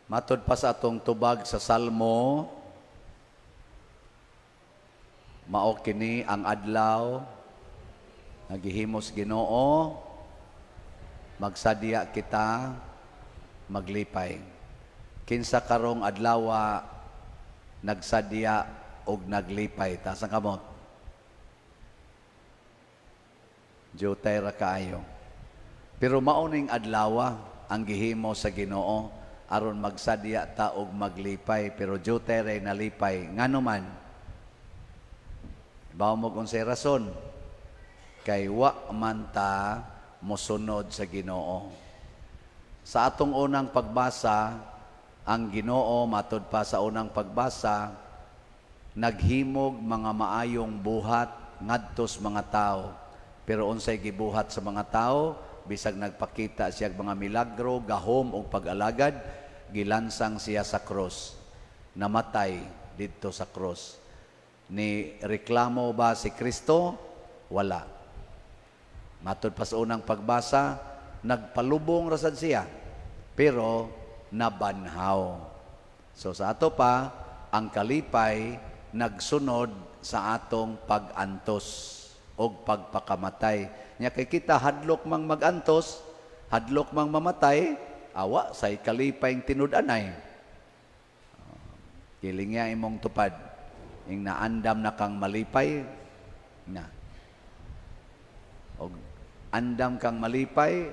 Matod pa sa atong tubag sa Salmo, mao kini ang adlaw nagihimos Ginoo, magsadya kita maglipay. Kinsa karong adlawa nagsadya og naglipay. Taas ang kamot. Jutay ra kaayo. Pero mauning adlawa ang gihimo sa Ginoo aron magsadya ta og maglipay, pero jutay ray nalipay ngano man. Bawo mo kung say rason, kay wa man ta mosunod sa Ginoo. Sa atong unang pagbasa, ang Ginoo matud pa sa unang pagbasa, naghimog mga maayong buhat ngadtos mga tao. Pero unsay gibuhat sa mga tao, bisag nagpakita siya mga milagro, gahom o pag-alagad, gilansang siya sa krus. Namatay dito sa krus. Ni reklamo ba si Kristo? Wala. Matod pa sa unang pagbasa, nagpalubong rasad siya, pero nabanhaw. So sa ato pa, ang kalipay nagsunod sa atong pag-antos o pagpakamatay. Nya kay kita hadlok mang mag-antos, hadlok mang mamatay, awa say kalipay tinud-anay. Kilingya imong tupad, ing naandam na kang malipay na. Og andam kang malipay,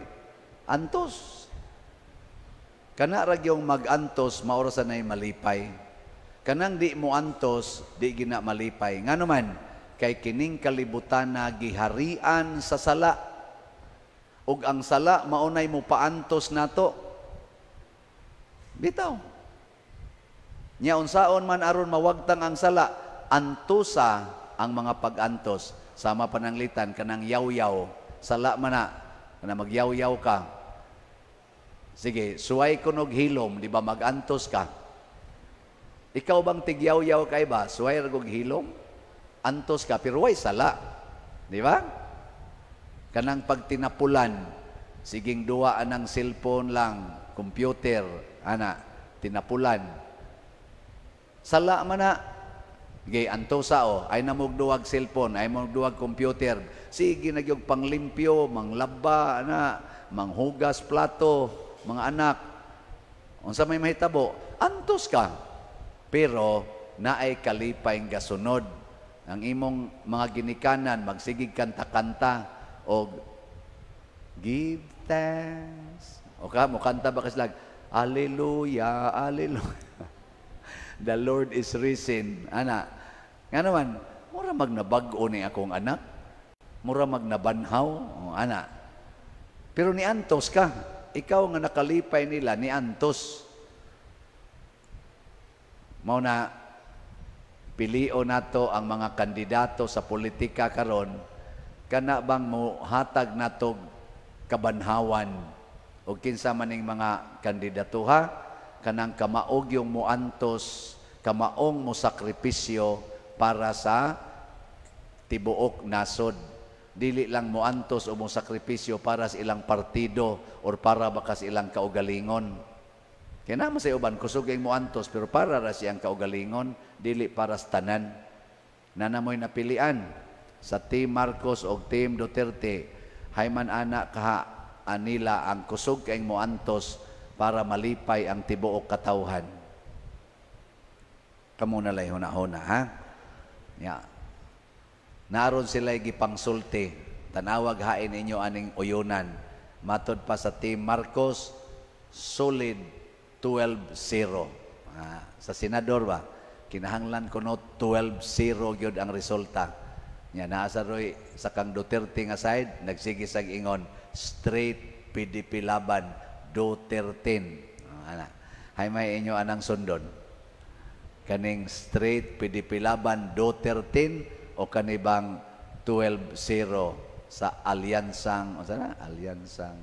antos. Kana ra gyung mag-antos maura sa nay malipay. Kanang di mo antos, di gina malipay. Ngano man kay kining kalibutan na giharian sa sala. Ug ang sala maunay mo paantos nato. Bitaw. Nya unsaon man aron mawagtang ang sala, antusa ang mga pag-antos. Sama pananglitan kanang yaw-yaw. Sala man na, kana magyaw-yaw ka. Sige, suway kunog hilom, di ba mag-antos ka? Ikaw bang tigyaw-yaw kay ba? Suway ragog hilom? Antos ka, pero way sala. Di ba? Kanang pagtinapulan, siging duwaan ng cellphone lang, computer, ana, tinapulan. Sala man na, gay antosa o, ay namugduwag cellphone, ay namugduwag computer, sige nagyog panglimpyo, manglaba, ana, manghugas plato, mga anak. Unsa may mahitabo, antos ka. Pero naay kalipay nga sunod. Ang imong mga ginikanan, magsigig kanta-kanta o give thanks. O ka, mukanta ba kaslag, Hallelujah, Hallelujah. The Lord is risen. Ana, nga naman, mura magnabag-o ni akong anak. Mura magnabanhaw. O, ana. Pero ni antos ka. Ikaw nga nakalipay nila, ni antos. Mao na, pilio nato ang mga kandidato sa politika karon, kana bang mo hatag natog kabanhawan o kinsa maning mga kandidatuha, kanang kamaog yung muantos, kamaong mo sakripisyo para sa tibuok nasod. Dili lang muantos o mo sakripisyo para sa ilang partido or para baka sa ilang kaugalingon. Kaya naman sa uban, kusog yung muantos, pero para ra siyang kaugalingon, dili para sa tanan. Nanamoy napilian sa Team Marcos o Team Duterte, hayman anak kaha anila ang kusog kayong muantos para malipay ang tibuok katawhan. Kamu na lay huna-huna, ha? Yeah. Naron sila gipangsulti, tanawag hain inyo aning uyunan. Matod pa sa Team Marcos, solid 12-0. Sa senador ba, kinahanglan ko no 12-0 gyud ang resulta. Nya naa sa roy sa kang Duterte nga side, nagsige sag ingon straight PDP laban Duterte. Ana. Hay may inyo anang sundon. Kaning straight PDP laban Duterte o kanibang 12-0 sa alyansang, o sana alyansang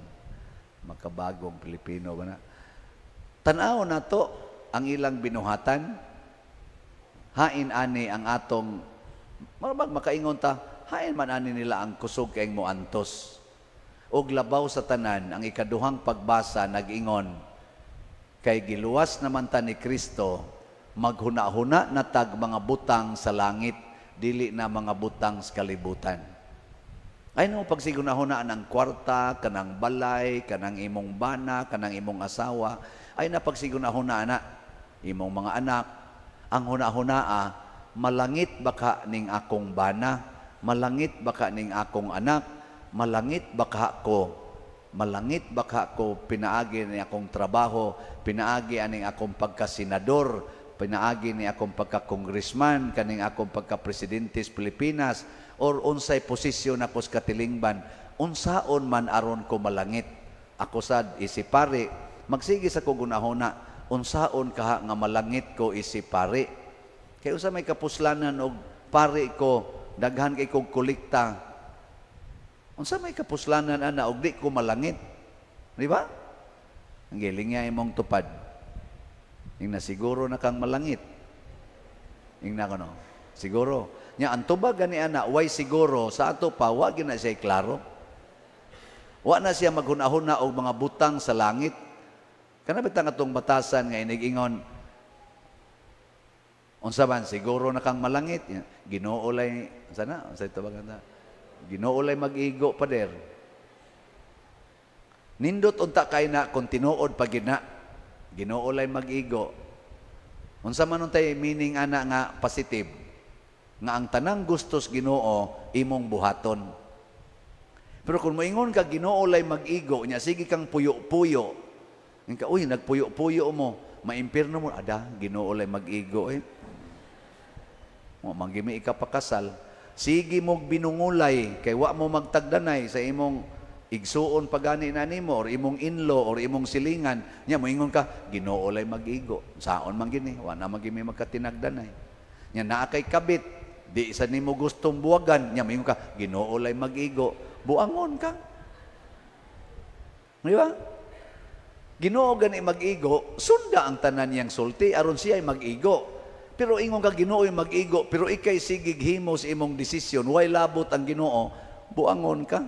makabagong Pilipino ba na. Tanaw na to ang ilang binuhatan. Hain ani ang atong marabag makaingon ta, hain man ani nila ang kusog kayong muantos. Og labaw sa tanan ang ikaduhang pagbasa nag-ingon, Kay giluwas naman ta ni Kristo, maghuna-huna na tag mga butang sa langit, dili na mga butang sa kalibutan. Ay no, pag siguna-hunaan ang kwarta, kanang balay, kanang imong bana, kanang imong asawa, ay na pag siguna-hunaan na, imong mga anak, ang huna-hunaa, malangit baka ning akong bana, malangit baka ning akong anak, malangit baka ko pinaagi ni akong trabaho, pinaagi aning akong pagkasenador, pinaagi ni akong pagka-congressman, kaning akong pagka-presidente sa Pilipinas, or unsay posisyon ako sa katilingban, unsaon man aron ko malangit. Ako sad isipari, magsige sa kugunahona, unsaon kaha nga malangit ko isipari. Kay usa may kapuslanan og pari ko, daghan kay kong kolekta. Unsa may kapuslanan ana og di ko malangit? Di ba? Ang giling nga imong tupad. Ing na siguro na kang malangit. Ing na kono. Siguro. Nya ang tubag gani ana, way siguro sa ato pa wa gyud na siya klaro. Wa na siya maghunahuna og mga butang sa langit. Kana bitang atong batasan nga inig-ingon, unsa man siguro na kang malangit, Ginoo lay sana, unsa ito baganda? Ginoo lay mag-igo pader. Nindot unta kay na kung tinuod pa gid na, Ginoo lay mag-igo. Unsa man untay meaning ana nga positive? Nga ang tanang gustos Ginoo imong buhaton. Pero kung moingon ka Ginoo lay mag-igo nya, sige kang puyo-puyo. Nga uy nagpuyo-puyo mo, maimpirno mo ada Ginoo lay mag-igo Mo manggimi ikapakasal. Sige mo binungulay kay wa mo magtagdanay sa imong igsuon pagani na nimo or imong inlo or imong silingan. Nya moingon ka Ginoo lay mag-igo. Saon man gini, wa na magimi magkatinagdanay. Nya naa kay kabit, di sa nimo gustong buwagan, nya moingon ka Ginoo lay mag-igo. Buangon ka. Di ba? Ginoo gani mag-igo, sunda ang tanan niyang sulti aron siya ay mag-igo. Pero ingon ka Ginoo ay mag-igo, pero ikay sigig himo sa imong desisyon, way labot ang Ginoo, buangon ka.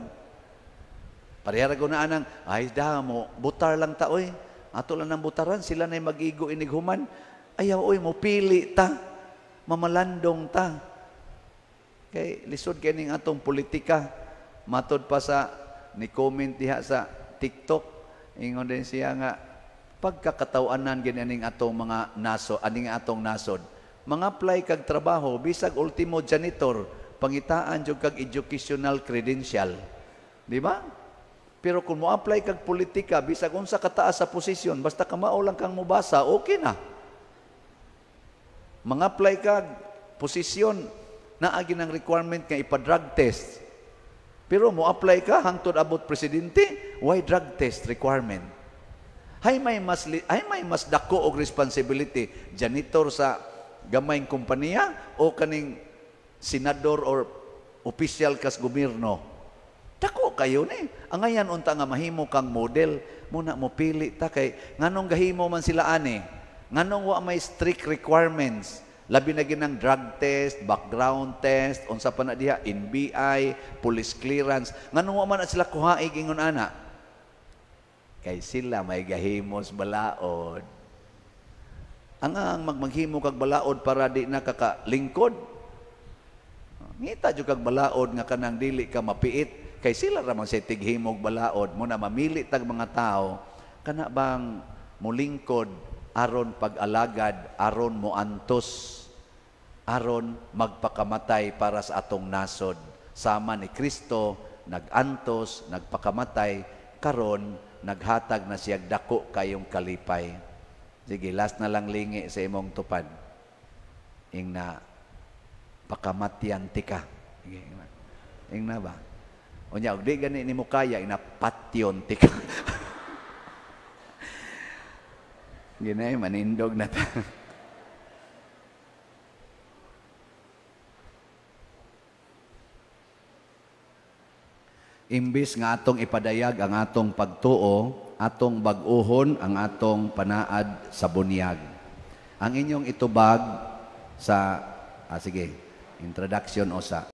Parehara ko na anang, ay mo, butar lang ta oy. Ato lang ng butaran, sila na'y mag-igo inighuman. Ayaw oy, mo pili ta. Mamalandong ta. Kay lisod kay ning atong politika. Matod pa sa ni comment diha sa TikTok, ingon din siya nga pagkakatawanan ginaning atong mga naso, aning atong nasod. Mga apply kag trabaho bisag ultimo janitor, pangitaan jud kag educational credential. Di ba? Pero kung mo apply kag politika bisag unsa kataas sa posisyon, basta kamao lang kang mobasa, okay na. Mga apply kag posisyon naa ginang requirement nga ipa-drug test. Pero mo apply ka hangtod abot presidente, why drug test requirement? Hay may mas dako og responsibility janitor sa gamayng kompanya o kaning senador or official kas gobyerno. Dako kayo ni. Angayan unta nga mahimo kang model, muna mo pili ta kay nganong gahimo man sila ani. Nganong wa may strict requirements. Labi na ginang drug test, background test, unsa pa na diha, NBI, police clearance. Nganong wa man sila kuhaig ingon ana? Kay sila may gahimos balaod. Ang magmaghimo kag balaod para di na kakalingkod. Ngita jud kag balaod nga kanang dili ka mapiit. Kay sila ra man say tighimog balaod mo na mamili tag mga tao kana bang mulingkod aron pag-alagad, aron mo antos, aron magpakamatay para sa atong nasod. Sama ni Kristo nagantos, nagpakamatay, karon naghatag na siya dako kayong kalipay. Sige, last na lang lingi sa imong tupad. Ing na pakamatyan tika. Sige, ing na ba? O niya, di gani ni mo kaya, ing na patyon tika. Ginay, manindog na ta. Imbis nga atong ipadayag ang atong pagtuo, atong bag-uhon ang atong panaad sa bunyag. Ang inyong itubag sa, sige, introduction o sa